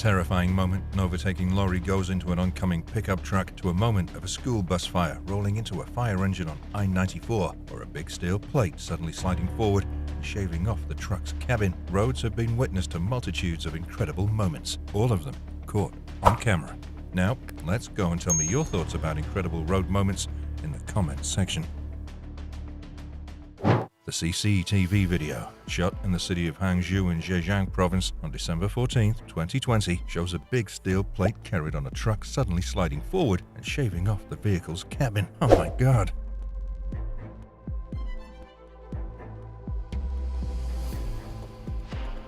terrifying moment, an overtaking lorry goes into an oncoming pickup truck, to a moment of a school bus fire rolling into a fire engine on I-94, or a big steel plate suddenly sliding forward and shaving off the truck's cabin. Roads have been witness to multitudes of incredible moments, all of them caught on camera. Now, let's go and tell me your thoughts about incredible road moments in the comments section. The CCTV video, shot in the city of Hangzhou in Zhejiang province on December 14, 2020, shows a big steel plate carried on a truck suddenly sliding forward and shaving off the vehicle's cabin. Oh my God!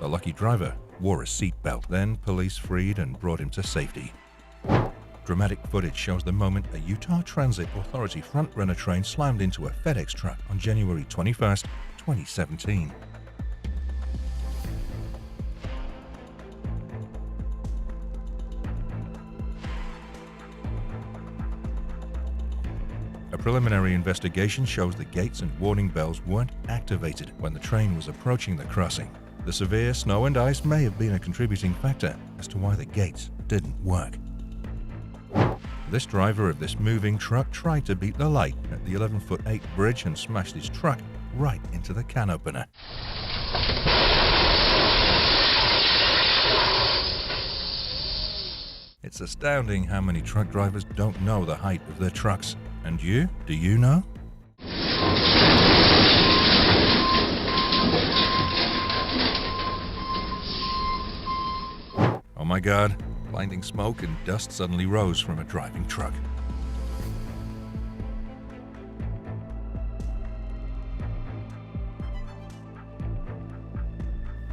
The lucky driver wore a seatbelt. Then police freed and brought him to safety. Dramatic footage shows the moment a Utah Transit Authority front-runner train slammed into a FedEx truck on January 21, 2017. A preliminary investigation shows the gates and warning bells weren't activated when the train was approaching the crossing. The severe snow and ice may have been a contributing factor as to why the gates didn't work. This driver of this moving truck tried to beat the light at the 11'8" bridge and smashed his truck right into the can opener. It's astounding how many truck drivers don't know the height of their trucks. And you? Do you know? Oh my God. Blinding smoke and dust suddenly rose from a driving truck.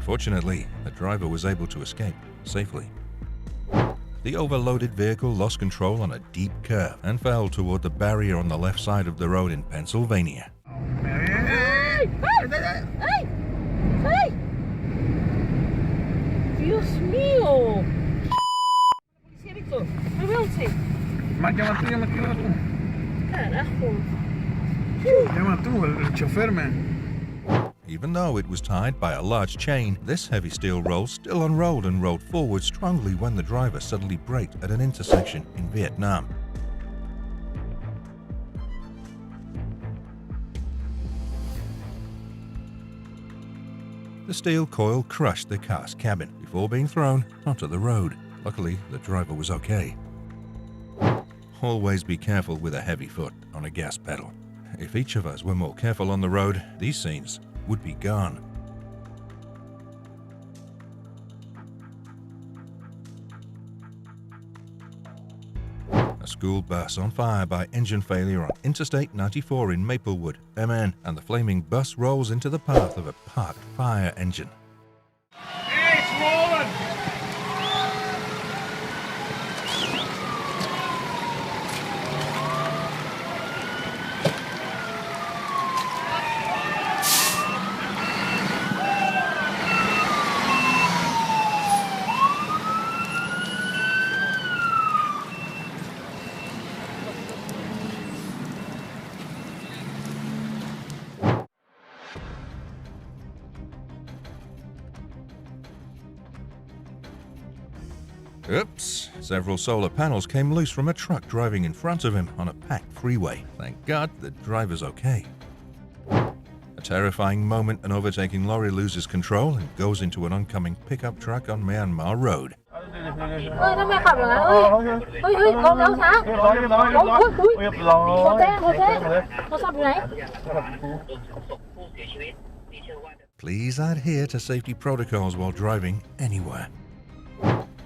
Fortunately, the driver was able to escape safely. The overloaded vehicle lost control on a deep curve and fell toward the barrier on the left side of the road in Pennsylvania. ¡Ay! ¡Ay! ¡Ay! ¡Ay! ¡Dios mío! Carajo. Llama tú, el chofer, man. Even though it was tied by a large chain, this heavy steel roll still unrolled and rolled forward strongly when the driver suddenly braked at an intersection in Vietnam. The steel coil crushed the car's cabin before being thrown onto the road. Luckily, the driver was okay. Always be careful with a heavy foot on a gas pedal. If each of us were more careful on the road, these scenes would be gone. A school bus on fire by engine failure on Interstate 94 in Maplewood, MN, and the flaming bus rolls into the path of a parked fire engine. Hey, it's rolling! Oops! Several solar panels came loose from a truck driving in front of him on a packed freeway. Thank God the driver's okay. A terrifying moment, an overtaking lorry loses control and goes into an oncoming pickup truck on Myanmar Road. Ơi, nó mẹขับrồi ơi. Ơi, ơi, con kéo sáng. Thôi, sao bị này? Please adhere to safety protocols while driving anywhere.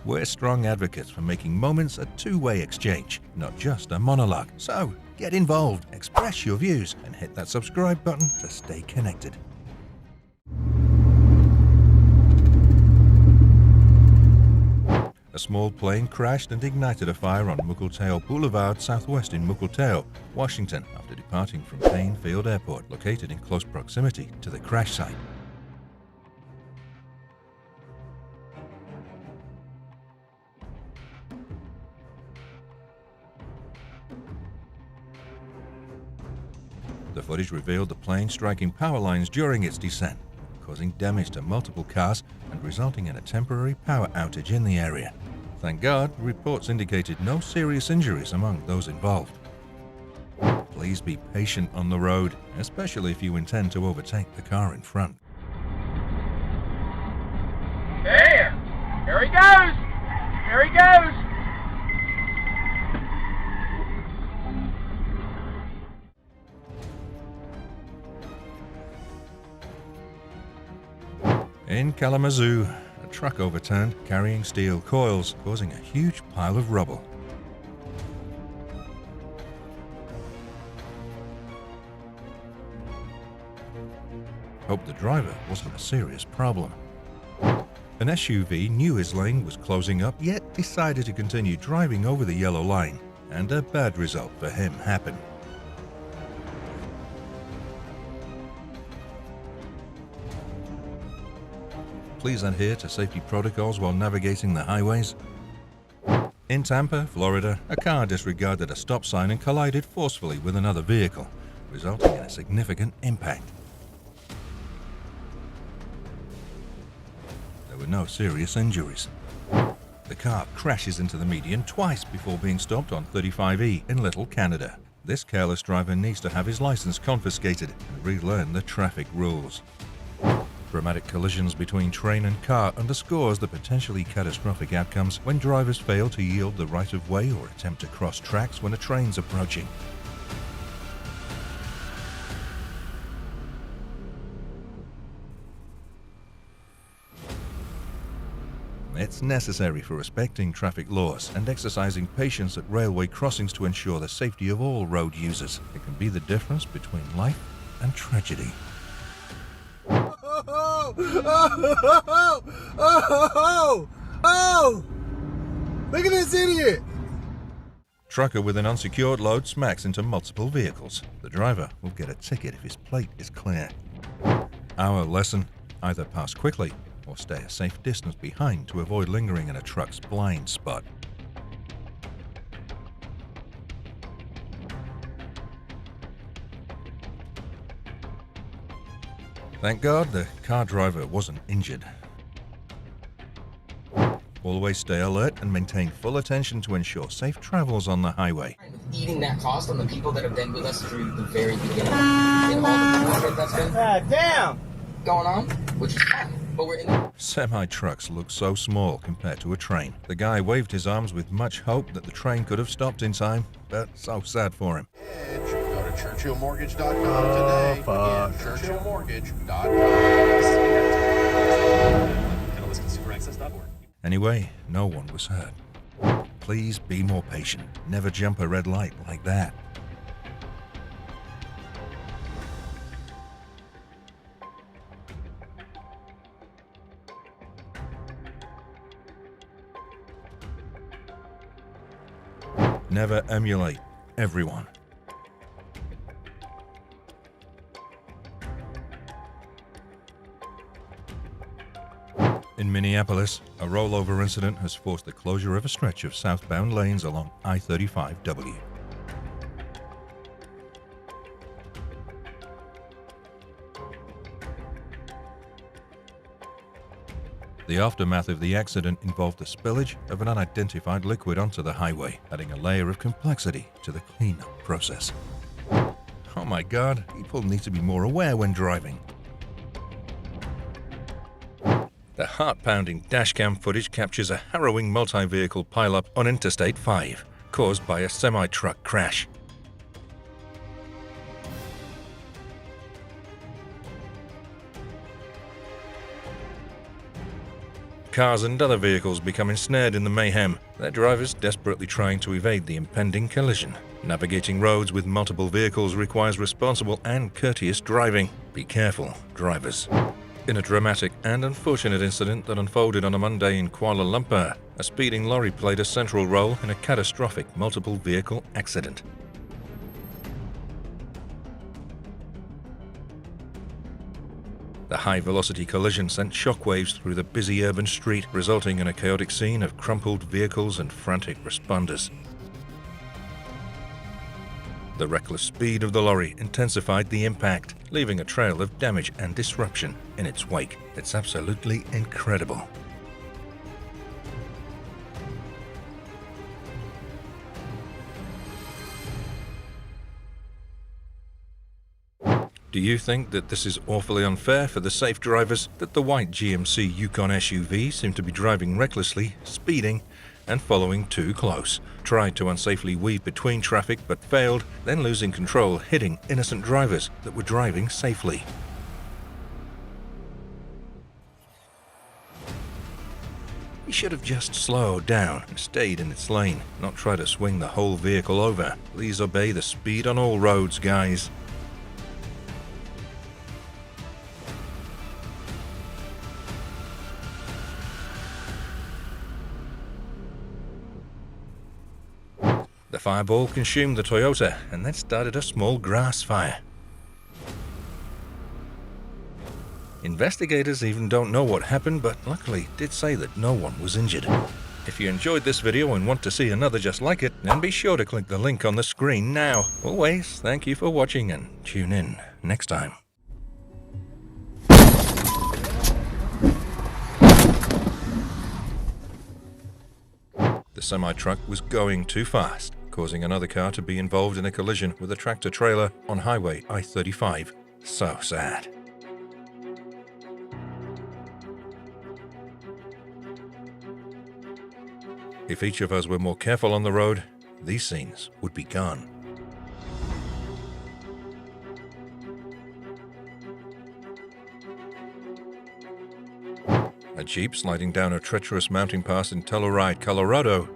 We're strong advocates for making moments a two-way exchange, not just a monologue. So, get involved, express your views, and hit that subscribe button to stay connected. A small plane crashed and ignited a fire on Mukilteo Boulevard southwest in Mukilteo, Washington, after departing from Payne Field Airport, located in close proximity to the crash site. The footage revealed the plane striking power lines during its descent, causing damage to multiple cars and resulting in a temporary power outage in the area. Thank God, reports indicated no serious injuries among those involved. Please be patient on the road, especially if you intend to overtake the car in front. Damn! Here he goes! Here he goes! In Kalamazoo, a truck overturned carrying steel coils, causing a huge pile of rubble. Hope the driver wasn't a serious problem. An SUV knew his lane was closing up, yet decided to continue driving over the yellow line, and a bad result for him happened. Please adhere to safety protocols while navigating the highways. In Tampa, Florida, a car disregarded a stop sign and collided forcefully with another vehicle, resulting in a significant impact. There were no serious injuries. The car crashes into the median twice before being stopped on 35E in Little Canada. This careless driver needs to have his license confiscated and relearn the traffic rules. Dramatic collisions between train and car underscores the potentially catastrophic outcomes when drivers fail to yield the right-of-way or attempt to cross tracks when a train's approaching. It's necessary for respecting traffic laws and exercising patience at railway crossings to ensure the safety of all road users. It can be the difference between life and tragedy. Oh! Look at this idiot! Trucker with an unsecured load smacks into multiple vehicles. The driver will get a ticket if his plate is clear. Our lesson: either pass quickly or stay a safe distance behind to avoid lingering in a truck's blind spot. Thank God the car driver wasn't injured. Always stay alert and maintain full attention to ensure safe travels on the highway. Eating that cost on the people that have been with us through the very beginning and all the bullshit that's been going on, which is fine. But we're in. Semi-trucks look so small compared to a train. The guy waved his arms with much hope that the train could have stopped in time, but so sad for him. Go to ChurchillMortgage.com today. Again, ChurchillMortgage.com. Anyway, no one was hurt. Please be more patient. Never jump a red light like that. Never emulate everyone. In Minneapolis, a rollover incident has forced the closure of a stretch of southbound lanes along I-35W. The aftermath of the accident involved the spillage of an unidentified liquid onto the highway, adding a layer of complexity to the cleanup process. Oh my God, people need to be more aware when driving. The heart-pounding dashcam footage captures a harrowing multi-vehicle pileup on Interstate 5, caused by a semi-truck crash. Cars and other vehicles become ensnared in the mayhem, their drivers desperately trying to evade the impending collision. Navigating roads with multiple vehicles requires responsible and courteous driving. Be careful, drivers. In a dramatic and unfortunate incident that unfolded on a Monday in Kuala Lumpur, a speeding lorry played a central role in a catastrophic multiple vehicle accident. The high-velocity collision sent shockwaves through the busy urban street, resulting in a chaotic scene of crumpled vehicles and frantic responders. The reckless speed of the lorry intensified the impact, leaving a trail of damage and disruption in its wake. It's absolutely incredible. Do you think that this is awfully unfair for the safe drivers, that the white GMC Yukon SUV seemed to be driving recklessly, speeding, and following too close, tried to unsafely weave between traffic but failed, then losing control, hitting innocent drivers that were driving safely? He should have just slowed down and stayed in its lane, not try to swing the whole vehicle over. Please obey the speed on all roads, guys. The fireball consumed the Toyota and then started a small grass fire. Investigators even don't know what happened, but luckily did say that no one was injured. If you enjoyed this video and want to see another just like it, then be sure to click the link on the screen now. Always, thank you for watching and tune in next time. The semi-truck was going too fast, causing another car to be involved in a collision with a tractor-trailer on Highway I-35. So sad. If each of us were more careful on the road, these scenes would be gone. A Jeep sliding down a treacherous mountain pass in Telluride, Colorado.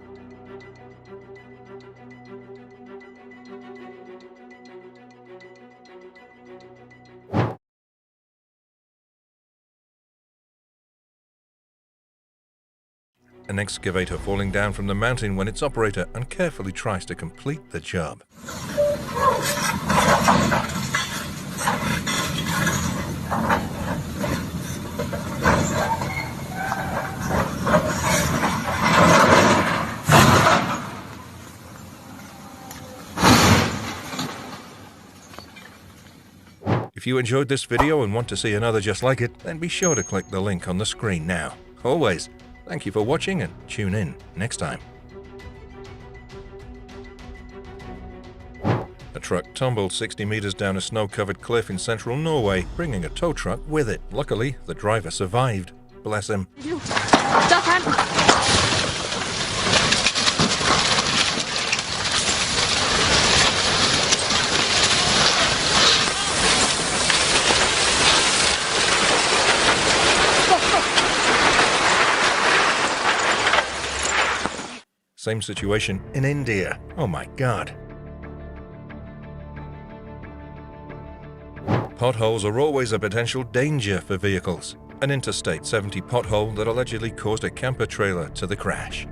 An excavator falling down from the mountain when its operator uncarefully tries to complete the job. If you enjoyed this video and want to see another just like it, then be sure to click the link on the screen now. Always, thank you for watching and tune in next time. A truck tumbled 60 meters down a snow-covered cliff in central Norway, bringing a tow truck with it. Luckily, the driver survived. Bless him. Same situation in India. Oh my God. Potholes are always a potential danger for vehicles. An Interstate 70 pothole that allegedly caused a camper trailer to the crash.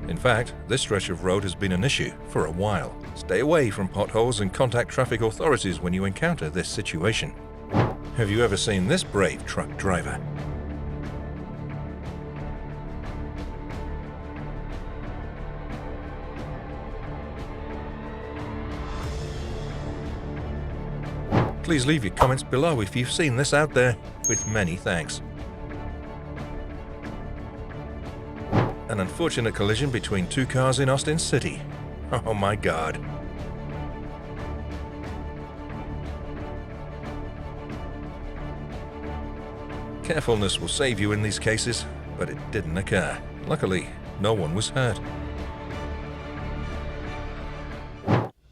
In fact, this stretch of road has been an issue for a while. Stay away from potholes and contact traffic authorities when you encounter this situation. Have you ever seen this brave truck driver? Please leave your comments below if you've seen this out there, with many thanks. An unfortunate collision between two cars in Austin City. Oh my God. Carefulness will save you in these cases, but it didn't occur. Luckily, no one was hurt.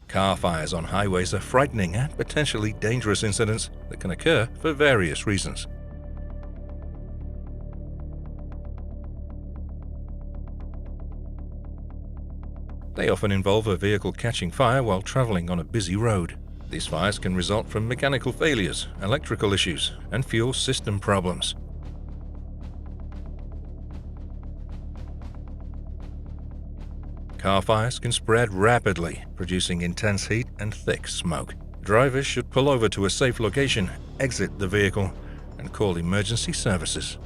Car fires on highways are frightening and potentially dangerous incidents that can occur for various reasons. They often involve a vehicle catching fire while traveling on a busy road. These fires can result from mechanical failures, electrical issues, and fuel system problems. Car fires can spread rapidly, producing intense heat and thick smoke. Drivers should pull over to a safe location, exit the vehicle, and call emergency services.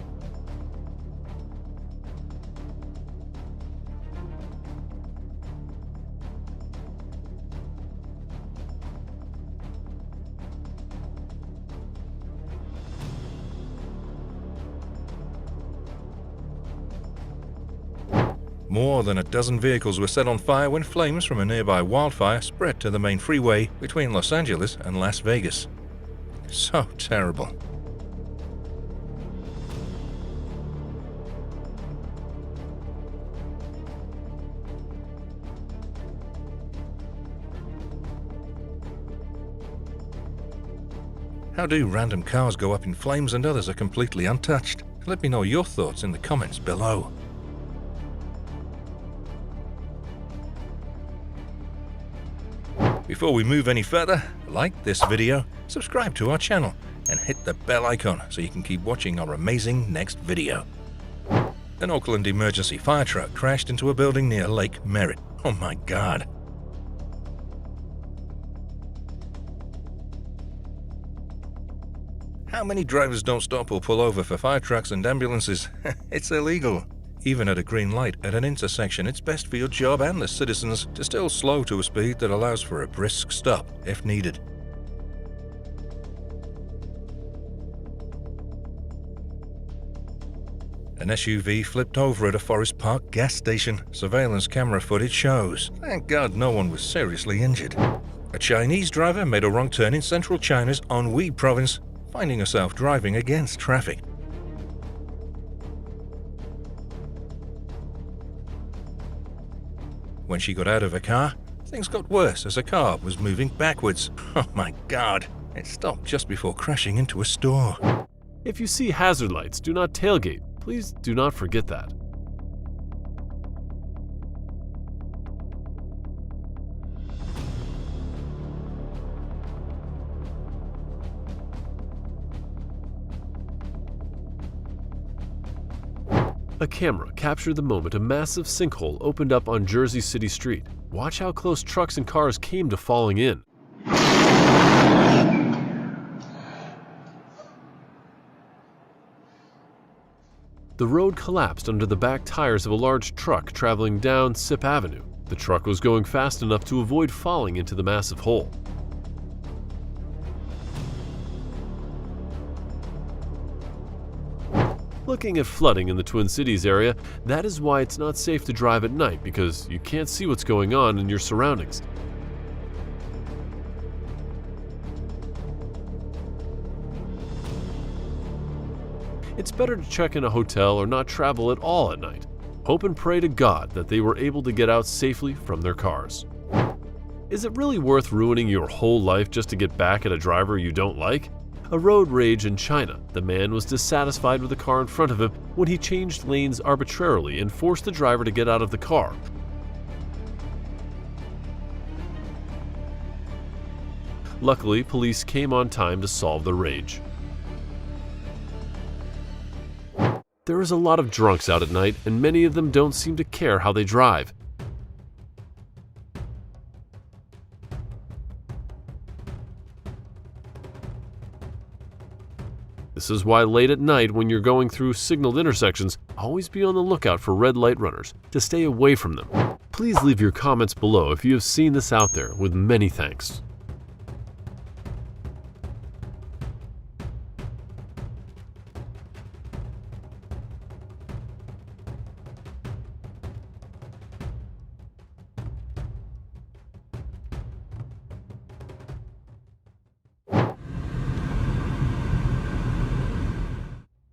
More than a dozen vehicles were set on fire when flames from a nearby wildfire spread to the main freeway between Los Angeles and Las Vegas. So terrible. How do random cars go up in flames and others are completely untouched? Let me know your thoughts in the comments below. Before we move any further, like this video, subscribe to our channel, and hit the bell icon so you can keep watching our amazing next video. An Oakland emergency fire truck crashed into a building near Lake Merritt. Oh my God. How many drivers don't stop or pull over for fire trucks and ambulances? It's illegal. Even at a green light at an intersection, it's best for your job and the citizens to still slow to a speed that allows for a brisk stop if needed. An SUV flipped over at a Forest Park gas station. Surveillance camera footage shows. Thank God no one was seriously injured. A Chinese driver made a wrong turn in central China's Anhui province, finding herself driving against traffic. When she got out of her car, things got worse as her car was moving backwards. Oh my God! It stopped just before crashing into a store. If you see hazard lights, do not tailgate. Please do not forget that. A camera captured the moment a massive sinkhole opened up on Jersey City Street. Watch how close trucks and cars came to falling in. The road collapsed under the back tires of a large truck traveling down Sip Avenue. The truck was going fast enough to avoid falling into the massive hole. Looking at flooding in the Twin Cities area, that is why it's not safe to drive at night, because you can't see what's going on in your surroundings. It's better to check in a hotel or not travel at all at night. Hope and pray to God that they were able to get out safely from their cars. Is it really worth ruining your whole life just to get back at a driver you don't like? A road rage in China. The man was dissatisfied with the car in front of him when he changed lanes arbitrarily and forced the driver to get out of the car. Luckily, police came on time to solve the rage. There is a lot of drunks out at night, and many of them don't seem to care how they drive. This is why late at night when you're going through signaled intersections, always be on the lookout for red light runners to stay away from them. Please leave your comments below if you have seen this out there, with many thanks.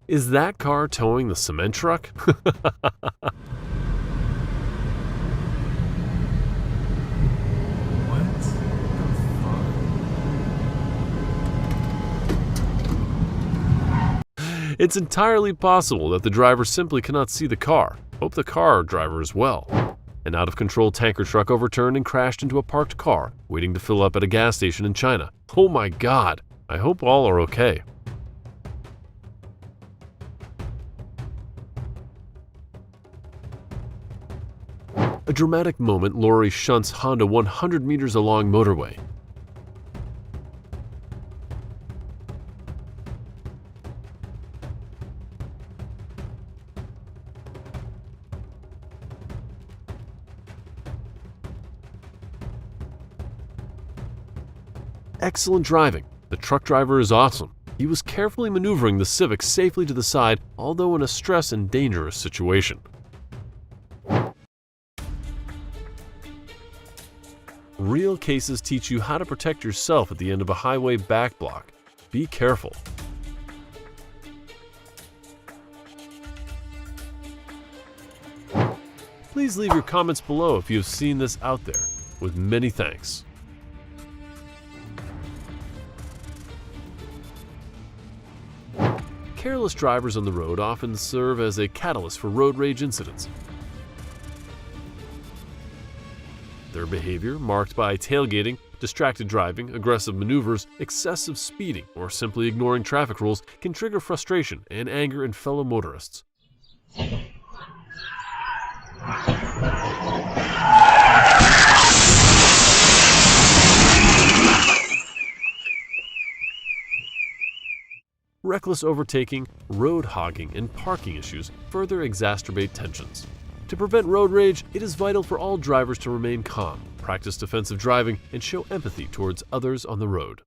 Is that car towing the cement truck? It's entirely possible that the driver simply cannot see the car. Hope the car driver is well. An out-of-control tanker truck overturned and crashed into a parked car, waiting to fill up at a gas station in China. Oh my God! I hope all are okay. A dramatic moment, lorry shunts Honda 100 meters along motorway. excellent driving. The truck driver is awesome. He was carefully maneuvering the Civic safely to the side, although in a stress and dangerous situation. Real cases teach you how to protect yourself at the end of a highway back block. Be careful. Please leave your comments below if you have seen this out there. With many thanks. Careless drivers on the road often serve as a catalyst for road rage incidents. Their behavior, marked by tailgating, distracted driving, aggressive maneuvers, excessive speeding, or simply ignoring traffic rules, can trigger frustration and anger in fellow motorists. Reckless overtaking, road hogging, and parking issues further exacerbate tensions. To prevent road rage, it is vital for all drivers to remain calm, practice defensive driving, and show empathy towards others on the road.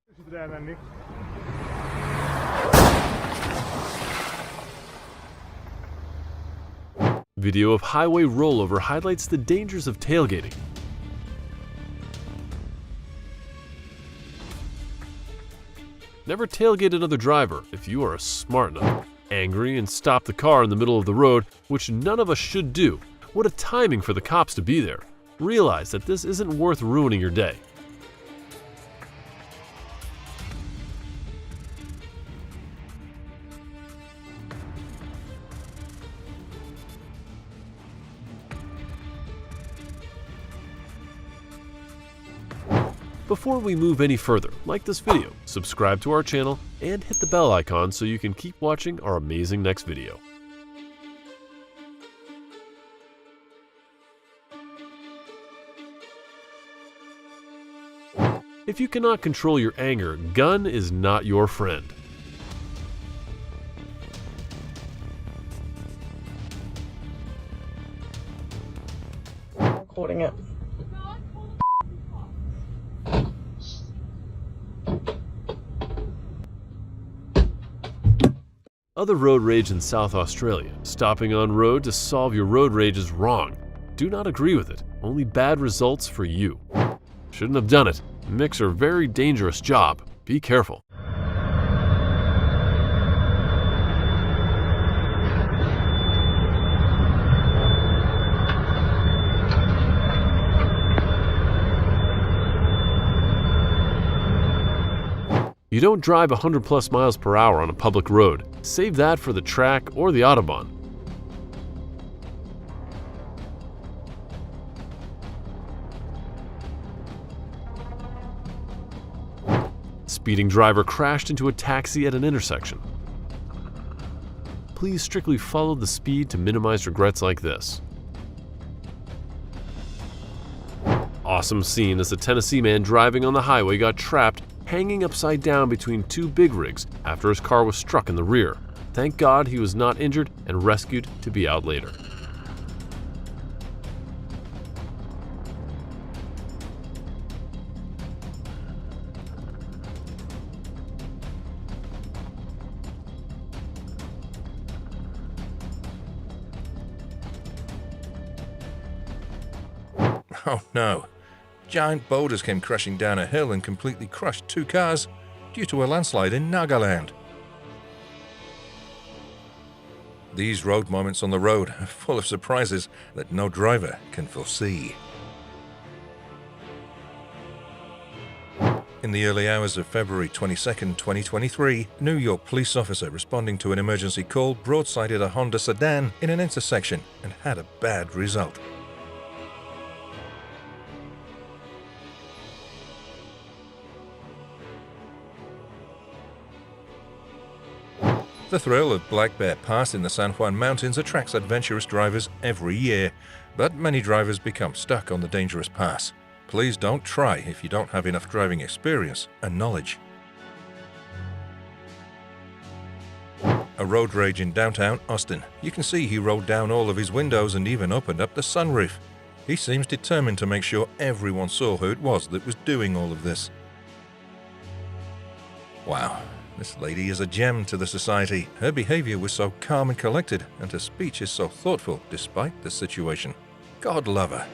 Video of highway rollover highlights the dangers of tailgating. Never tailgate another driver if you are smart enough. Angry and stop the car in the middle of the road, which none of us should do. What a timing for the cops to be there. Realize that this isn't worth ruining your day. Before we move any further, like this video, subscribe to our channel, and hit the bell icon so you can keep watching our amazing next video. If you cannot control your anger, gun is not your friend. Recording it. Other road rage in South Australia. Stopping on road to solve your road rage is wrong. Do not agree with it. Only bad results for you. Shouldn't have done it. Mix are a very dangerous job. Be careful. You don't drive 100+ miles per hour on a public road. Save that for the track or the Autobahn. Speeding driver crashed into a taxi at an intersection. Please strictly follow the speed to minimize regrets like this. Awesome scene as a Tennessee man driving on the highway got trapped hanging upside down between two big rigs after his car was struck in the rear. Thank God he was not injured and rescued to be out later. Oh no. Giant boulders came crashing down a hill and completely crushed 2 cars due to a landslide in Nagaland. These road moments on the road are full of surprises that no driver can foresee. In the early hours of February 22, 2023, a New York police officer responding to an emergency call broadsided a Honda sedan in an intersection and had a bad result. The thrill of Black Bear Pass in the San Juan Mountains attracts adventurous drivers every year, but many drivers become stuck on the dangerous pass. Please don't try if you don't have enough driving experience and knowledge. A road rage in downtown Austin. You can see he rolled down all of his windows and even opened up the sunroof. He seems determined to make sure everyone saw who it was that was doing all of this. Wow, this lady is a gem to the society. Her behavior was so calm and collected, and her speech is so thoughtful despite the situation. God love her.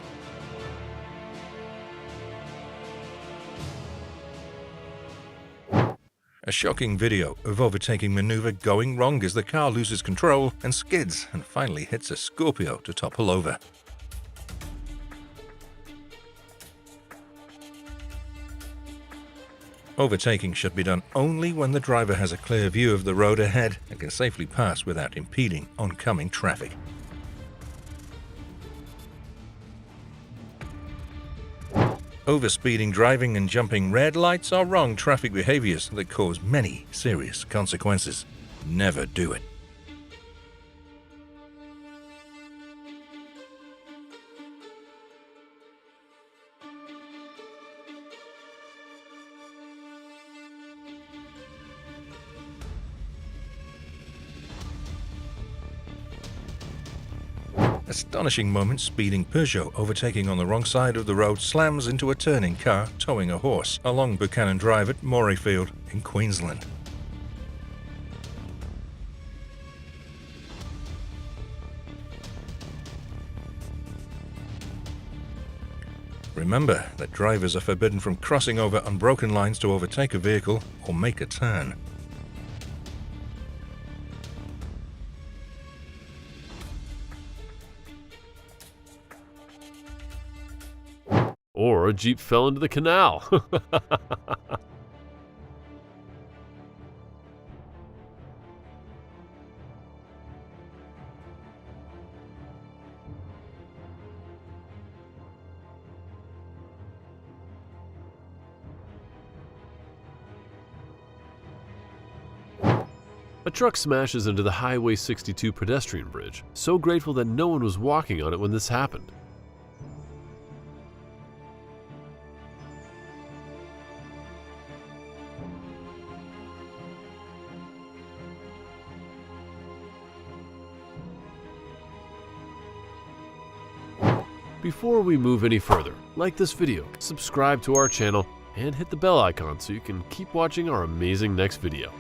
A shocking video of overtaking maneuver going wrong as the car loses control and skids and finally hits a Scorpio to topple over. Overtaking should be done only when the driver has a clear view of the road ahead and can safely pass without impeding oncoming traffic. Overspeeding driving and jumping red lights are wrong traffic behaviors that cause many serious consequences. Never do it. Astonishing moment, speeding Peugeot overtaking on the wrong side of the road slams into a turning car towing a horse along Buchanan Drive at Morayfield in Queensland. Remember that drivers are forbidden from crossing over unbroken lines to overtake a vehicle or make a turn. Or a Jeep fell into the canal. A truck smashes into the Highway 62 pedestrian bridge, so grateful that no one was walking on it when this happened. Before we move any further, like this video, subscribe to our channel, and hit the bell icon so you can keep watching our amazing next video.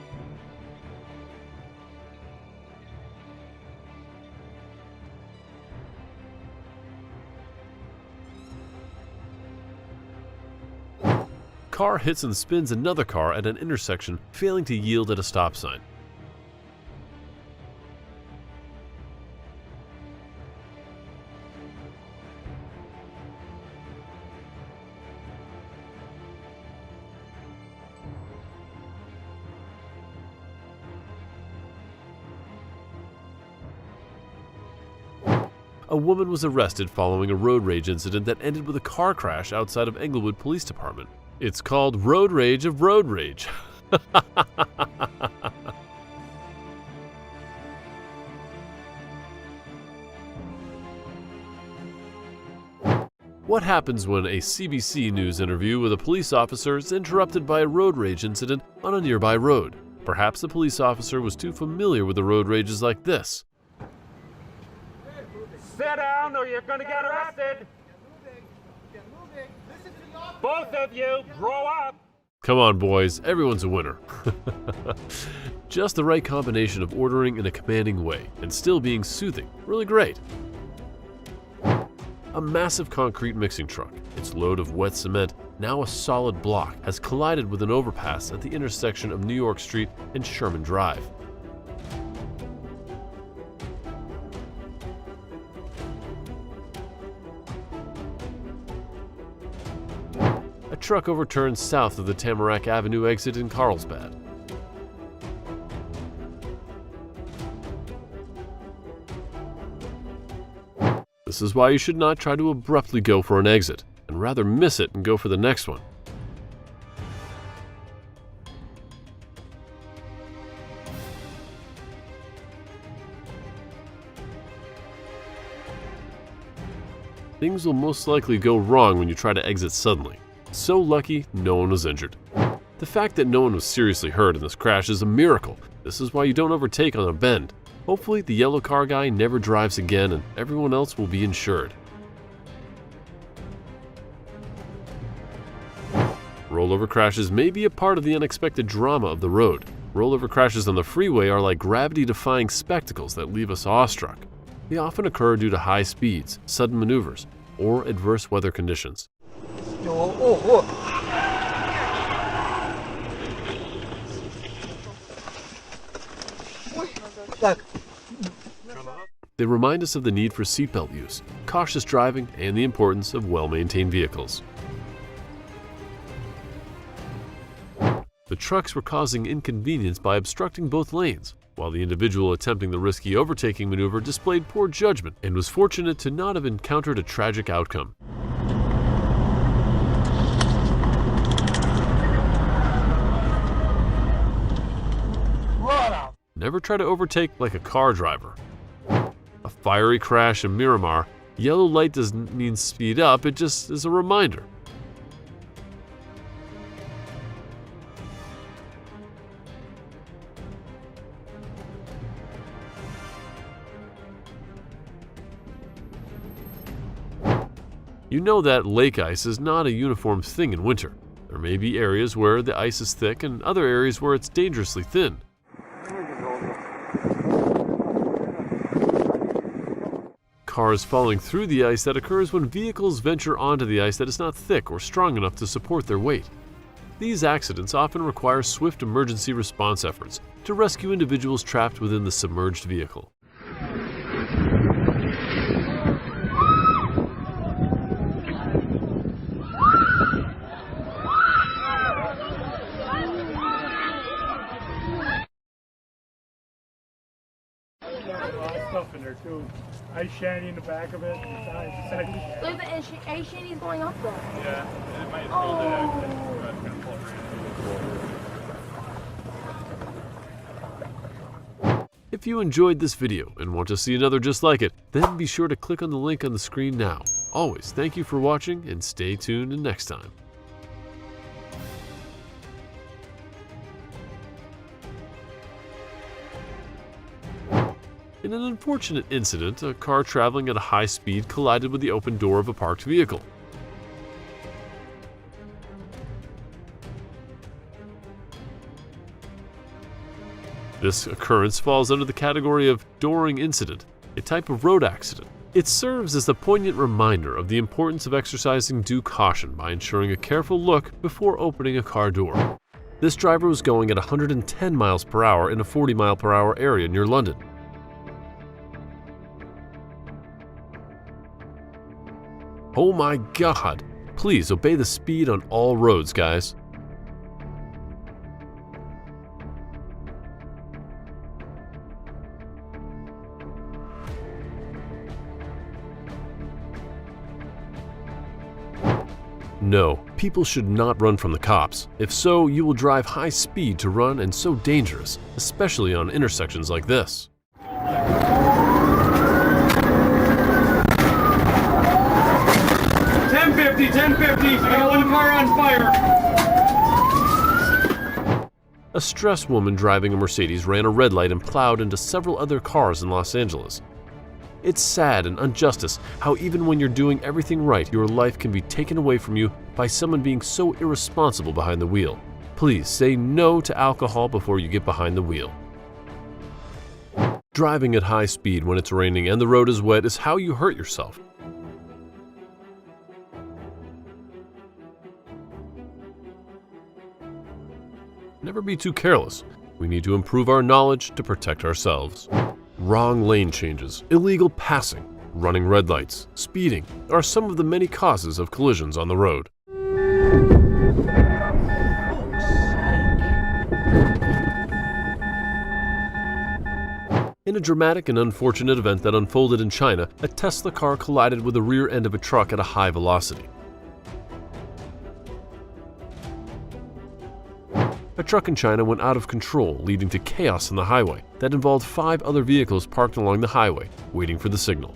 Car hits and spins another car at an intersection, failing to yield at a stop sign. A woman was arrested following a road rage incident that ended with a car crash outside of Englewood Police Department. It's called road rage of road rage. What happens when a CBC News interview with a police officer is interrupted by a road rage incident on a nearby road? Perhaps the police officer was too familiar with the road rages like this. Sit down or you're going to get arrested. Both of you, grow up. Come on, boys, everyone's a winner. Just the right combination of ordering in a commanding way and still being soothing. Really great. A massive concrete mixing truck, its load of wet cement, now a solid block, has collided with an overpass at the intersection of New York Street and Sherman Drive. A truck overturned south of the Tamarack Avenue exit in Carlsbad. This is why you should not try to abruptly go for an exit, and rather miss it and go for the next one. Things will most likely go wrong when you try to exit suddenly. So lucky, no one was injured. The fact that no one was seriously hurt in this crash is a miracle. This is why you don't overtake on a bend. Hopefully, the yellow car guy never drives again and everyone else will be insured. Rollover crashes may be a part of the unexpected drama of the road. Rollover crashes on the freeway are like gravity-defying spectacles that leave us awestruck. They often occur due to high speeds, sudden maneuvers, or adverse weather conditions. They remind us of the need for seatbelt use, cautious driving, and the importance of well-maintained vehicles. The trucks were causing inconvenience by obstructing both lanes, while the individual attempting the risky overtaking maneuver displayed poor judgment and was fortunate to not have encountered a tragic outcome. Never try to overtake like a car driver. A fiery crash in Miramar, yellow light doesn't mean speed up, it just is a reminder. You know that lake ice is not a uniform thing in winter. There may be areas where the ice is thick and other areas where it's dangerously thin. Cars falling through the ice that occurs when vehicles venture onto the ice that is not thick or strong enough to support their weight. These accidents often require swift emergency response efforts to rescue individuals trapped within the submerged vehicle. Stuff in there too. Ice shanty in the back of it. Look, the ice shanty's going up there. Yeah, it might If you enjoyed this video and want to see another just like it, then be sure to click on the link on the screen now. Always thank you for watching and stay tuned next time. In an unfortunate incident, a car traveling at a high speed collided with the open door of a parked vehicle. This occurrence falls under the category of dooring incident, a type of road accident. It serves as a poignant reminder of the importance of exercising due caution by ensuring a careful look before opening a car door. This driver was going at 110 miles per hour in a 40 mile per hour area near London. Oh my God! Please obey the speed on all roads, guys. No, people should not run from the cops. If so, you will drive high speed to run and so dangerous, especially on intersections like this. 1050, I got one car on fire. A stressed woman driving a Mercedes ran a red light and plowed into several other cars in Los Angeles. It's sad and injustice how even when you're doing everything right, your life can be taken away from you by someone being so irresponsible behind the wheel. Please say no to alcohol before you get behind the wheel. Driving at high speed when it's raining and the road is wet is how you hurt yourself. Never be too careless. We need to improve our knowledge to protect ourselves. Wrong lane changes, illegal passing, running red lights, speeding are some of the many causes of collisions on the road. In a dramatic and unfortunate event that unfolded in China, a Tesla car collided with the rear end of a truck at a high velocity. A truck in China went out of control, leading to chaos on the highway that involved 5 other vehicles parked along the highway, waiting for the signal.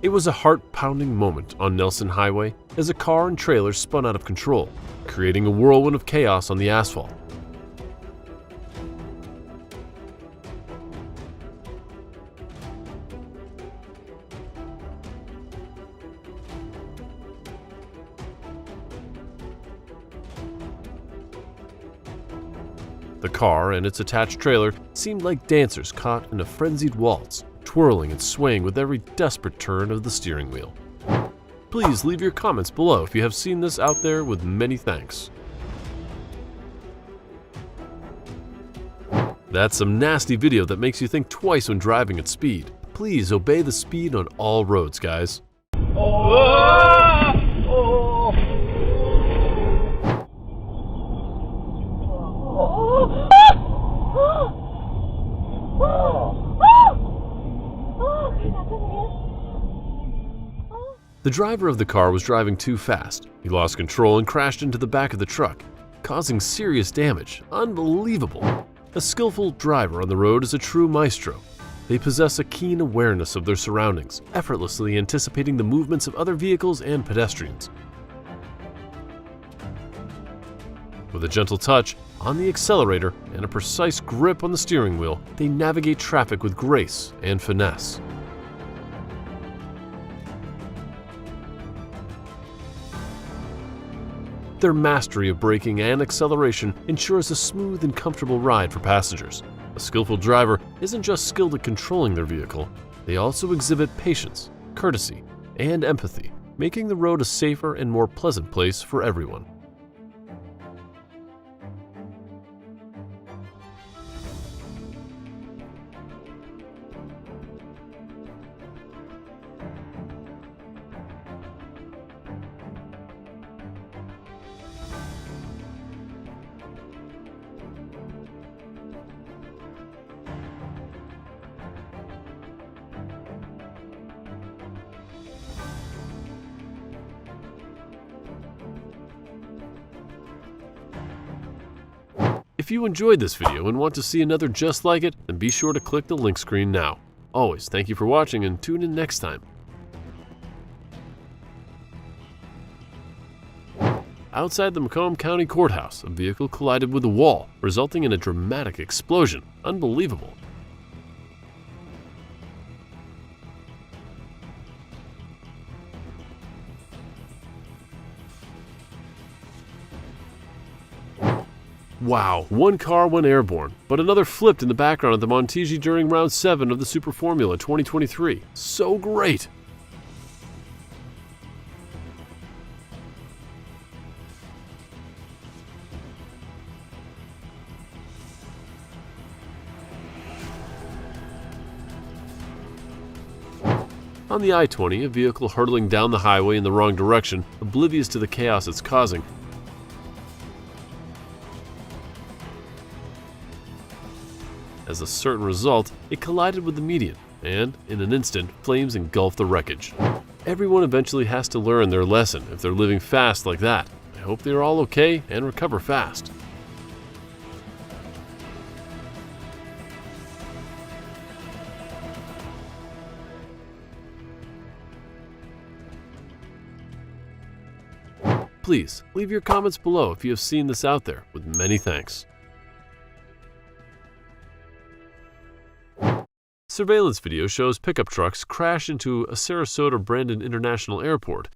It was a heart-pounding moment on Nelson Highway as a car and trailer spun out of control, creating a whirlwind of chaos on the asphalt. The car and its attached trailer seemed like dancers caught in a frenzied waltz, twirling and swaying with every desperate turn of the steering wheel. Please leave your comments below if you have seen this out there, with many thanks. That's some nasty video that makes you think twice when driving at speed. Please obey the speed on all roads, guys. The driver of the car was driving too fast. He lost control and crashed into the back of the truck, causing serious damage. Unbelievable. A skillful driver on the road is a true maestro. They possess a keen awareness of their surroundings, effortlessly anticipating the movements of other vehicles and pedestrians. With a gentle touch on the accelerator and a precise grip on the steering wheel, they navigate traffic with grace and finesse. Their mastery of braking and acceleration ensures a smooth and comfortable ride for passengers. A skillful driver isn't just skilled at controlling their vehicle, they also exhibit patience, courtesy, and empathy, making the road a safer and more pleasant place for everyone. If you enjoyed this video and want to see another just like it, then be sure to click the link screen now. Always, thank you for watching and tune in next time. Outside the Macomb County Courthouse, a vehicle collided with a wall, resulting in a dramatic explosion. Unbelievable. Wow, one car went airborne, but another flipped in the background at the Montigi during round 7 of the Super Formula 2023. So great! On the I-20, a vehicle hurtling down the highway in the wrong direction, oblivious to the chaos it's causing. As a certain result, it collided with the median, and, in an instant, flames engulfed the wreckage. Everyone eventually has to learn their lesson if they're living fast like that. I hope they're all okay and recover fast. Please, leave your comments below if you have seen this out there, with many thanks. Surveillance video shows pickup trucks crash into a Sarasota-Brandon International Airport.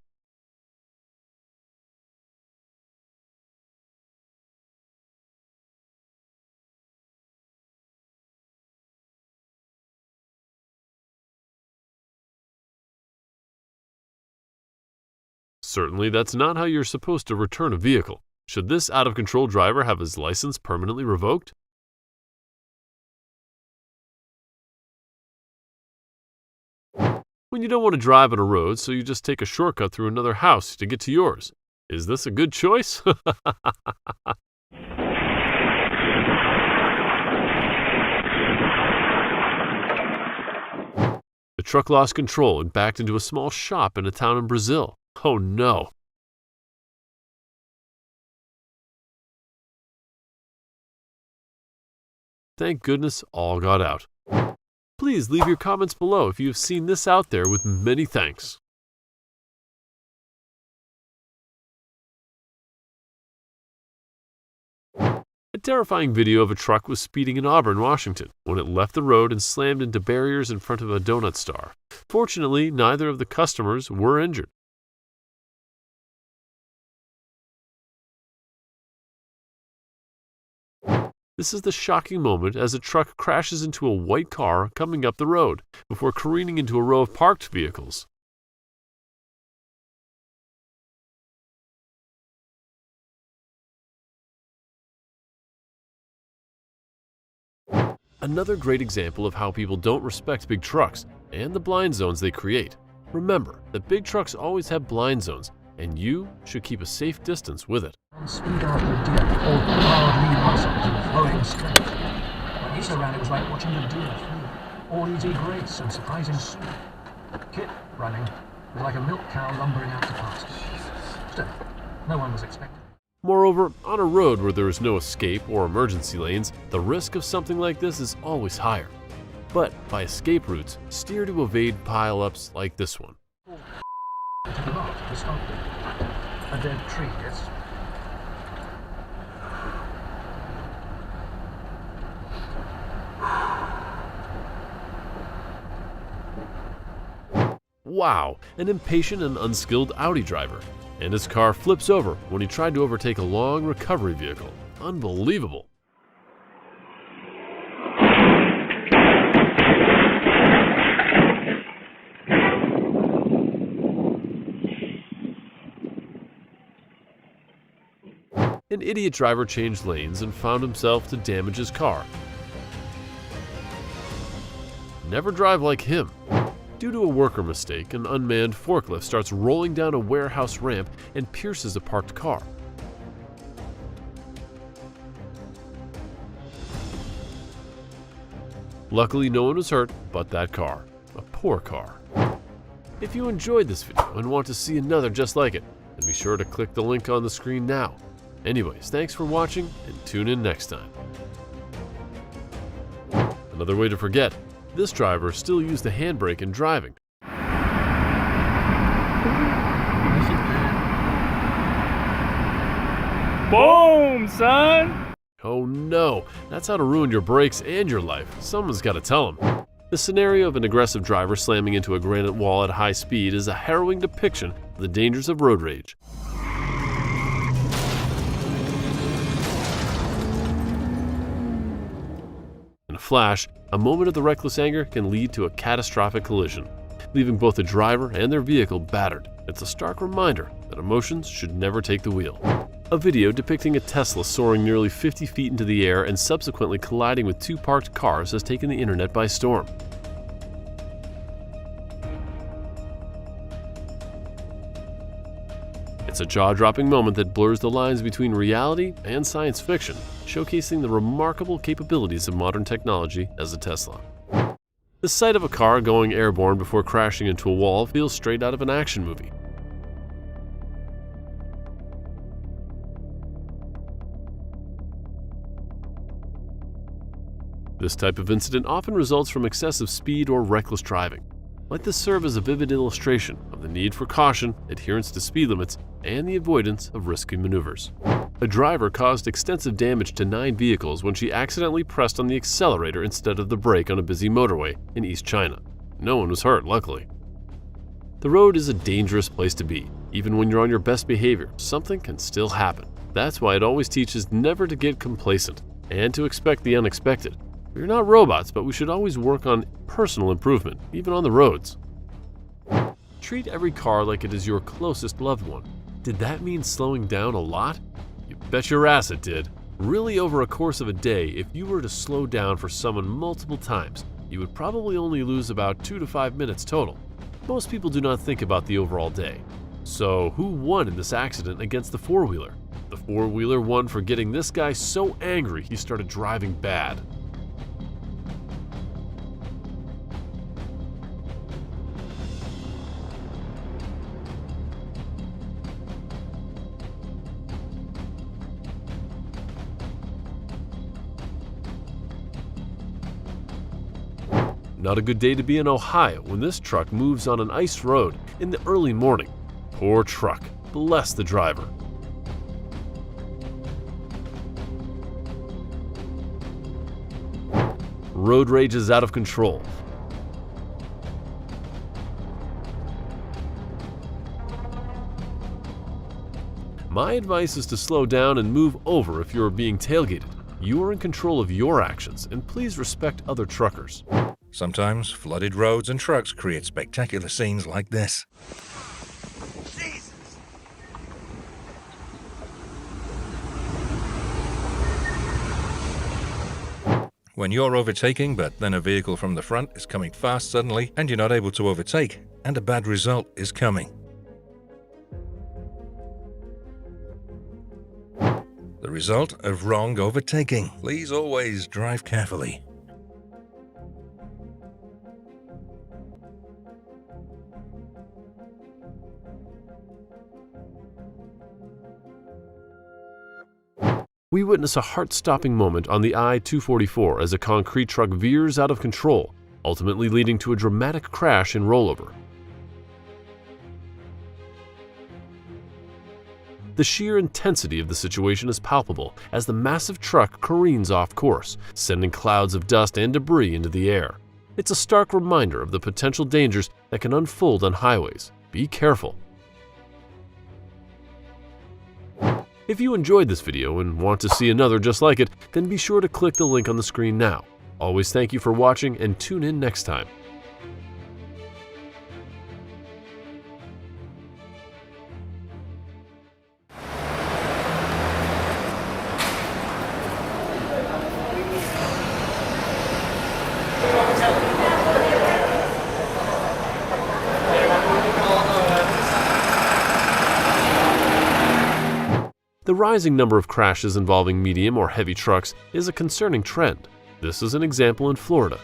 Certainly, that's not how you're supposed to return a vehicle. Should this out-of-control driver have his license permanently revoked? When you don't want to drive on a road, so you just take a shortcut through another house to get to yours. Is this a good choice? The truck lost control and backed into a small shop in a town in Brazil. Oh no! Thank goodness all got out. Please leave your comments below if you have seen this out there, with many thanks. A terrifying video of a truck was speeding in Auburn, Washington, when it left the road and slammed into barriers in front of a donut star. Fortunately, neither of the customers were injured. This is the shocking moment as a truck crashes into a white car coming up the road before careening into a row of parked vehicles. Another great example of how people don't respect big trucks and the blind zones they create. Remember that big trucks always have blind zones, and you should keep a safe distance with it. Speed after a deer, all proud lean muscles and flowing strength. When Lisa ran, it was like watching a deer flee. All easy grace and surprising speed. Kit running was like a milk cow lumbering out to pasture. Still, no one was expecting. Moreover, on a road where there is no escape or emergency lanes, the risk of something like this is always higher. But by escape routes, steer to evade pile-ups like this one. To the right, to stop. A dead tree, yes? Wow, an impatient and unskilled Audi driver. And his car flips over when he tried to overtake a long recovery vehicle. Unbelievable. An idiot driver changed lanes and found himself to damage his car. Never drive like him. Due to a worker mistake, an unmanned forklift starts rolling down a warehouse ramp and pierces a parked car. Luckily, no one was hurt but that car. A poor car. If you enjoyed this video and want to see another just like it, then be sure to click the link on the screen now. Anyways, thanks for watching and tune in next time. Another way to forget, this driver still used the handbrake in driving. Boom, son! Oh no, that's how to ruin your brakes and your life. Someone's got to tell him. The scenario of an aggressive driver slamming into a granite wall at high speed is a harrowing depiction of the dangers of road rage. In a flash, a moment of the reckless anger can lead to a catastrophic collision, leaving both the driver and their vehicle battered. It's a stark reminder that emotions should never take the wheel. A video depicting a Tesla soaring nearly 50 feet into the air and subsequently colliding with two parked cars has taken the internet by storm. It's a jaw-dropping moment that blurs the lines between reality and science fiction, showcasing the remarkable capabilities of modern technology as a Tesla. The sight of a car going airborne before crashing into a wall feels straight out of an action movie. This type of incident often results from excessive speed or reckless driving. Let this serve as a vivid illustration of the need for caution, adherence to speed limits, and the avoidance of risky maneuvers. A driver caused extensive damage to 9 vehicles when she accidentally pressed on the accelerator instead of the brake on a busy motorway in East China. No one was hurt, luckily. The road is a dangerous place to be. Even when you're on your best behavior, something can still happen. That's why it always teaches never to get complacent and to expect the unexpected. We're not robots, but we should always work on personal improvement, even on the roads. Treat every car like it is your closest loved one. Did that mean slowing down a lot? You bet your ass it did. Really, over a course of a day, if you were to slow down for someone multiple times, you would probably only lose about 2 to 5 minutes total. Most people do not think about the overall day. So who won in this accident against the four-wheeler? The four-wheeler won for getting this guy so angry he started driving bad. Not a good day to be in Ohio when this truck moves on an ice road in the early morning. Poor truck. Bless the driver. Road rage is out of control. My advice is to slow down and move over if you are being tailgated. You are in control of your actions, and please respect other truckers. Sometimes flooded roads and trucks create spectacular scenes like this. When you're overtaking, but then a vehicle from the front is coming fast suddenly and you're not able to overtake, and a bad result is coming. The result of wrong overtaking. Please always drive carefully. We witness a heart-stopping moment on the I-244 as a concrete truck veers out of control, ultimately leading to a dramatic crash and rollover. The sheer intensity of the situation is palpable as the massive truck careens off course, sending clouds of dust and debris into the air. It's a stark reminder of the potential dangers that can unfold on highways. Be careful. If you enjoyed this video and want to see another just like it, then be sure to click the link on the screen now. Always thank you for watching and tune in next time. The rising number of crashes involving medium or heavy trucks is a concerning trend. This is an example in Florida.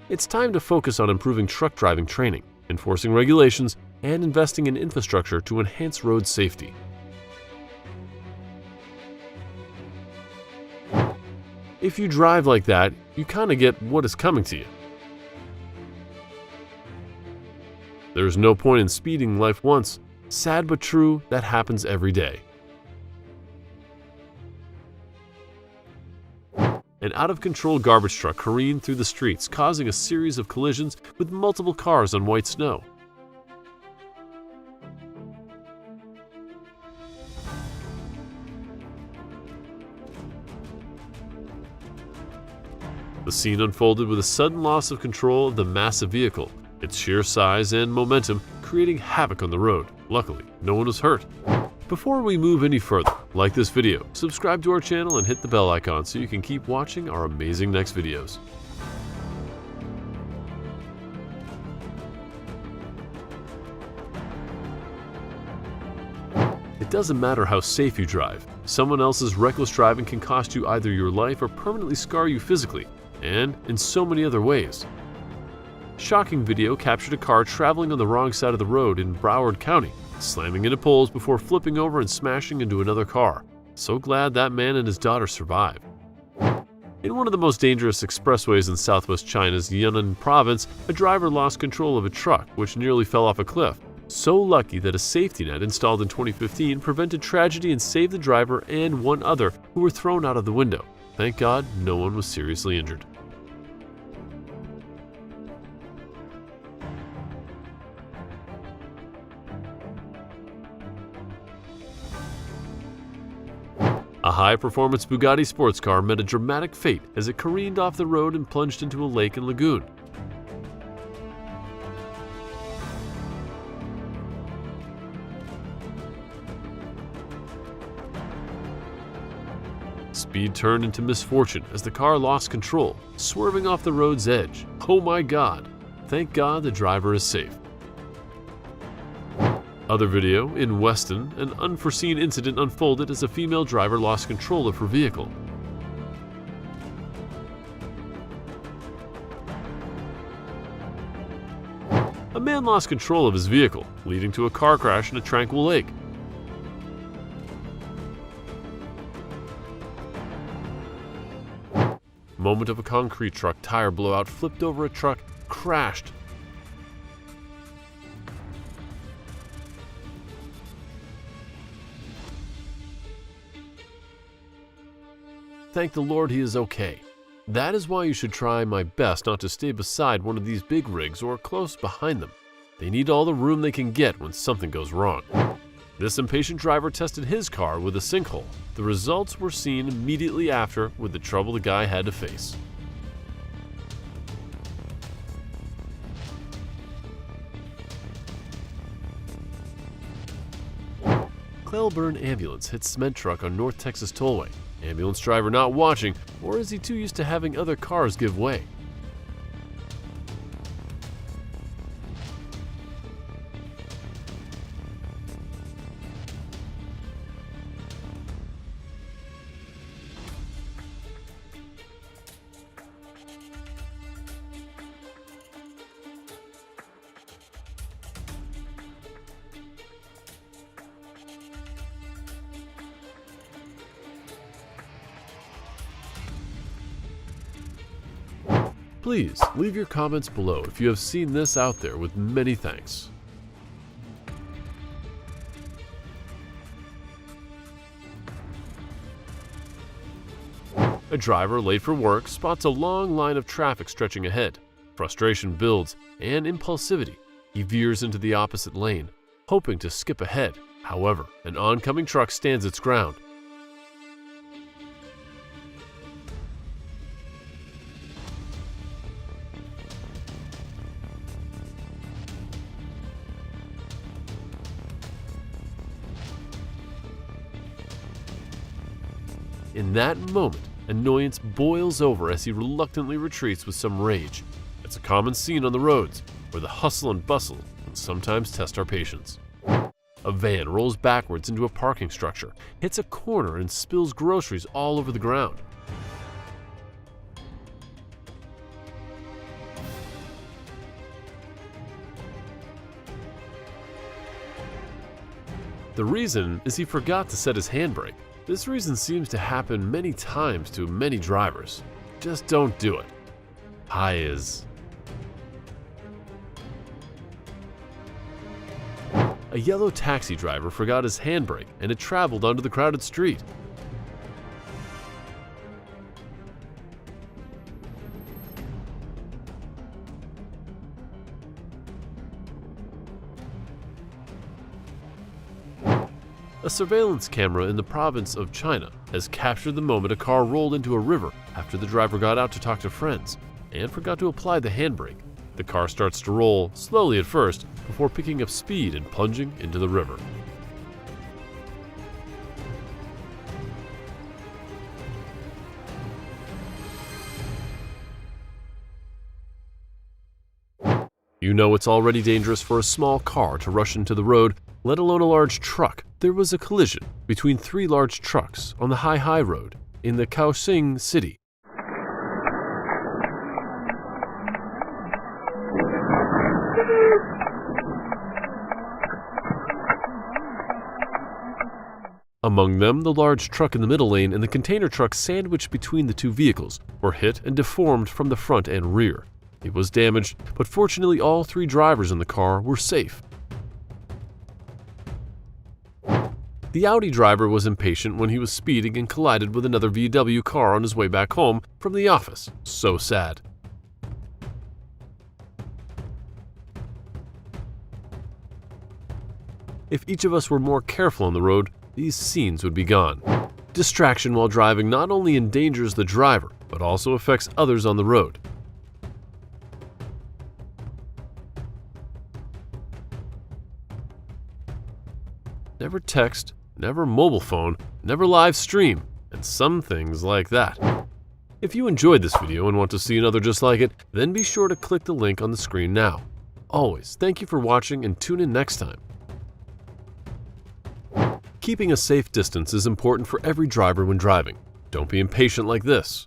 It's time to focus on improving truck driving training, enforcing regulations, and investing in infrastructure to enhance road safety. If you drive like that, you kind of get what is coming to you. There's no point in speeding life once. Sad but true, that happens every day. An out-of-control garbage truck careened through the streets, causing a series of collisions with multiple cars on white snow. The scene unfolded with a sudden loss of control of the massive vehicle, its sheer size and momentum creating havoc on the road. Luckily, no one was hurt. Before we move any further, like this video, subscribe to our channel and hit the bell icon so you can keep watching our amazing next videos. It doesn't matter how safe you drive. Someone else's reckless driving can cost you either your life or permanently scar you physically, and in so many other ways. Shocking video captured a car traveling on the wrong side of the road in Broward County, slamming into poles before flipping over and smashing into another car. So glad that man and his daughter survived. In one of the most dangerous expressways in southwest China's Yunnan province, a driver lost control of a truck which nearly fell off a cliff. So lucky that a safety net installed in 2015 prevented tragedy and saved the driver and one other who were thrown out of the window. Thank God no one was seriously injured. A high-performance Bugatti sports car met a dramatic fate as it careened off the road and plunged into a lake and lagoon. Speed turned into misfortune as the car lost control, swerving off the road's edge. Oh my God! Thank God the driver is safe. Other video, in Weston, an unforeseen incident unfolded as a female driver lost control of her vehicle. A man lost control of his vehicle, leading to a car crash in a tranquil lake. Moment of a concrete truck tire blowout flipped over a truck, crashed. Thank the Lord he is okay. That is why you should try my best not to stay beside one of these big rigs or close behind them. They need all the room they can get when something goes wrong. This impatient driver tested his car with a sinkhole. The results were seen immediately after with the trouble the guy had to face. Clelburn ambulance hits cement truck on North Texas Tollway. Ambulance driver not watching, or is he too used to having other cars give way? Please leave your comments below if you have seen this out there, with many thanks. A driver late for work spots a long line of traffic stretching ahead. Frustration builds and impulsivity. He veers into the opposite lane, hoping to skip ahead. However, an oncoming truck stands its ground. In that moment, annoyance boils over as he reluctantly retreats with some rage. It's a common scene on the roads, where the hustle and bustle can sometimes test our patience. A van rolls backwards into a parking structure, hits a corner, and spills groceries all over the ground. The reason is he forgot to set his handbrake. This reason seems to happen many times to many drivers. Just don't do it. Hi is. A yellow taxi driver forgot his handbrake and it traveled onto the crowded street. A surveillance camera in the province of China has captured the moment a car rolled into a river after the driver got out to talk to friends and forgot to apply the handbrake. The car starts to roll, slowly at first, before picking up speed and plunging into the river. You know it's already dangerous for a small car to rush into the road, let alone a large truck. There was a collision between 3 large trucks on the Hai Road in the Kaohsiung city. Among them, the large truck in the middle lane and the container truck sandwiched between the 2 vehicles were hit and deformed from the front and rear. It was damaged, but fortunately all 3 drivers in the car were safe. The Audi driver was impatient when he was speeding and collided with another VW car on his way back home from the office. So sad. If each of us were more careful on the road, these scenes would be gone. Distraction while driving not only endangers the driver, but also affects others on the road. Never text, never mobile phone, never live stream, and some things like that. If you enjoyed this video and want to see another just like it, then be sure to click the link on the screen now. Always, thank you for watching and tune in next time. Keeping a safe distance is important for every driver when driving. Don't be impatient like this.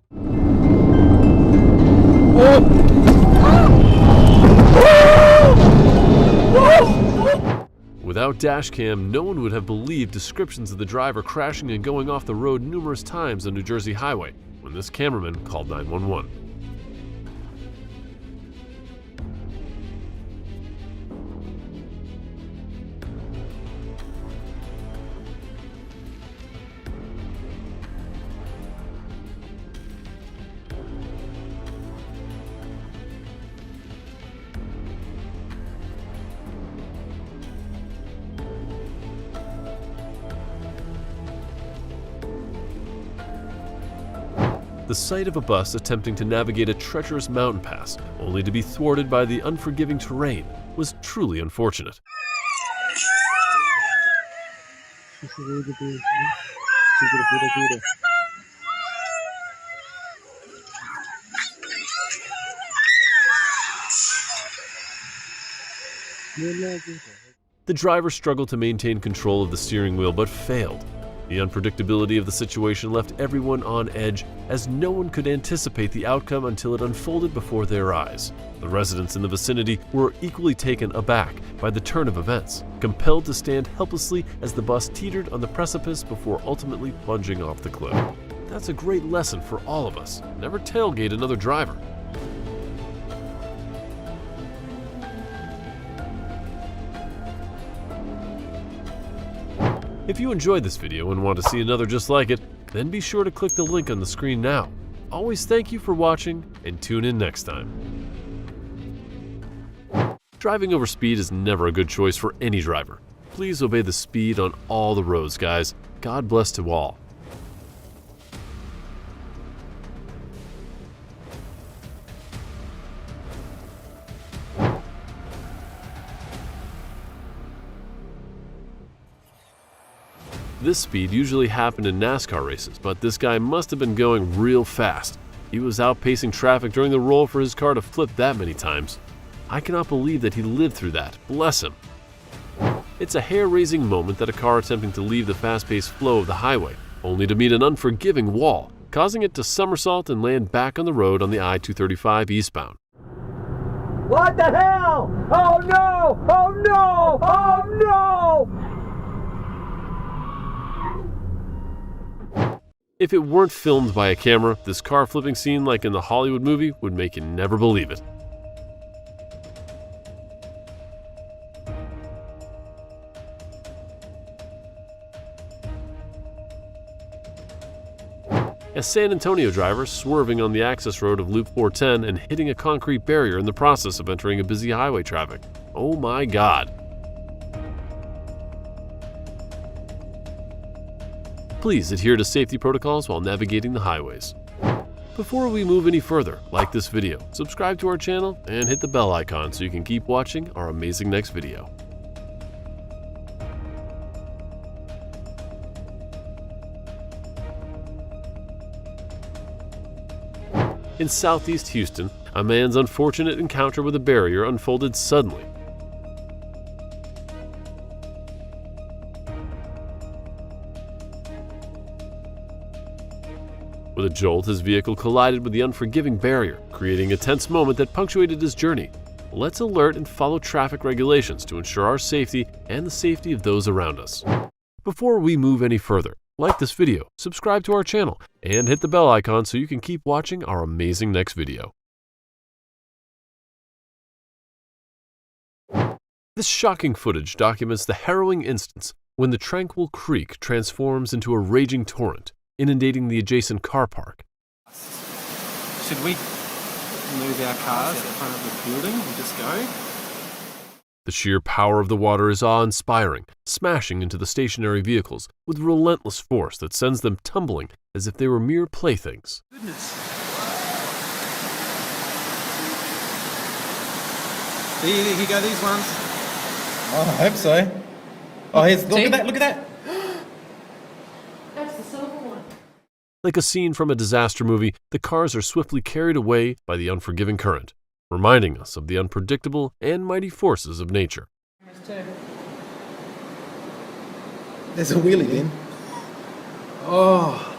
Without dashcam, no one would have believed descriptions of the driver crashing and going off the road numerous times on New Jersey highway when this cameraman called 911. The sight of a bus attempting to navigate a treacherous mountain pass, only to be thwarted by the unforgiving terrain, was truly unfortunate. The driver struggled to maintain control of the steering wheel but failed. The unpredictability of the situation left everyone on edge, as no one could anticipate the outcome until it unfolded before their eyes. The residents in the vicinity were equally taken aback by the turn of events, compelled to stand helplessly as the bus teetered on the precipice before ultimately plunging off the cliff. That's a great lesson for all of us. Never tailgate another driver. If you enjoyed this video and want to see another just like it, then be sure to click the link on the screen now. Always thank you for watching, and tune in next time. Driving over speed is never a good choice for any driver. Please obey the speed on all the roads, guys. God bless to all. This speed usually happened in NASCAR races, but this guy must have been going real fast. He was outpacing traffic during the roll for his car to flip that many times. I cannot believe that he lived through that. Bless him. It's a hair-raising moment that a car attempting to leave the fast-paced flow of the highway, only to meet an unforgiving wall, causing it to somersault and land back on the road on the I-235 eastbound. What the hell? Oh no! Oh no! Oh no! If it weren't filmed by a camera, this car flipping scene like in the Hollywood movie would make you never believe it. A San Antonio driver swerving on the access road of Loop 410 and hitting a concrete barrier in the process of entering a busy highway traffic. Oh my God. Please adhere to safety protocols while navigating the highways. Before we move any further, like this video, subscribe to our channel, and hit the bell icon so you can keep watching our amazing next video. In southeast Houston, a man's unfortunate encounter with a barrier unfolded suddenly. With a jolt, his vehicle collided with the unforgiving barrier, creating a tense moment that punctuated his journey. Let's alert and follow traffic regulations to ensure our safety and the safety of those around us. Before we move any further, like this video, subscribe to our channel, and hit the bell icon so you can keep watching our amazing next video. This shocking footage documents the harrowing instance when the tranquil creek transforms into a raging torrent, inundating the adjacent car park. Should we move our cars in front of the building and just go? The sheer power of the water is awe-inspiring, smashing into the stationary vehicles with relentless force that sends them tumbling as if they were mere playthings. Goodness. Here you go, these ones. Oh, I hope so. Oh, look at that, look at that. That's the silver one. Like a scene from a disaster movie, the cars are swiftly carried away by the unforgiving current, reminding us of the unpredictable and mighty forces of nature. There's a wheelie bin. Oh.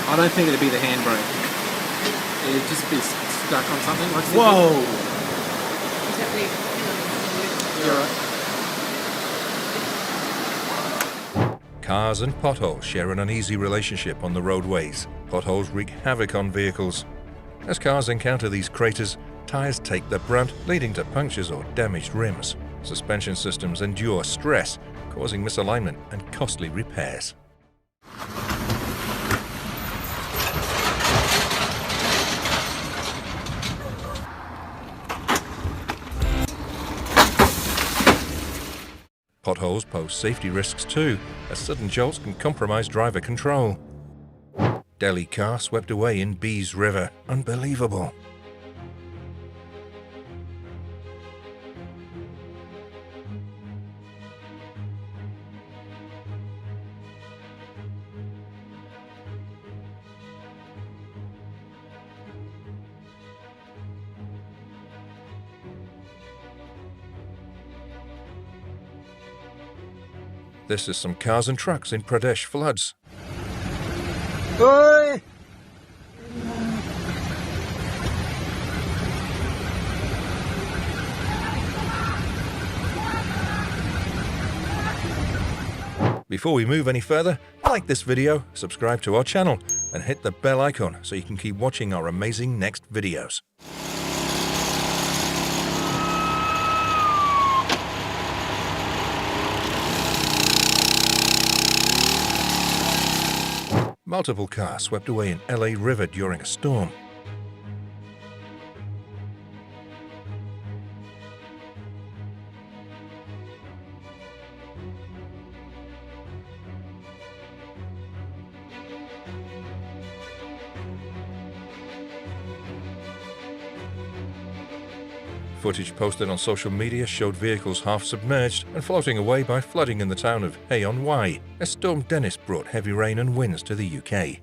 I don't think it'd be the handbrake. It'd just be stuck on something. Whoa! You're right. Cars and potholes share an uneasy relationship on the roadways. Potholes wreak havoc on vehicles. As cars encounter these craters, tires take the brunt, leading to punctures or damaged rims. Suspension systems endure stress, causing misalignment and costly repairs. Potholes pose safety risks too, as sudden jolts can compromise driver control. Delhi car swept away in Bees River. Unbelievable. This is some cars and trucks in Pradesh floods. Oi! Before we move any further, like this video, subscribe to our channel, and hit the bell icon so you can keep watching our amazing next videos. Multiple cars swept away in LA River during a storm. Footage posted on social media showed vehicles half submerged and floating away by flooding in the town of Hay-on-Wye, as Storm Dennis brought heavy rain and winds to the UK.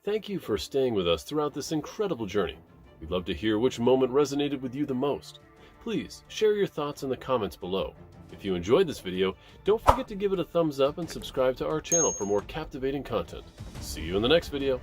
Thank you for staying with us throughout this incredible journey. We'd love to hear which moment resonated with you the most. Please share your thoughts in the comments below. If you enjoyed this video, don't forget to give it a thumbs up and subscribe to our channel for more captivating content. See you in the next video.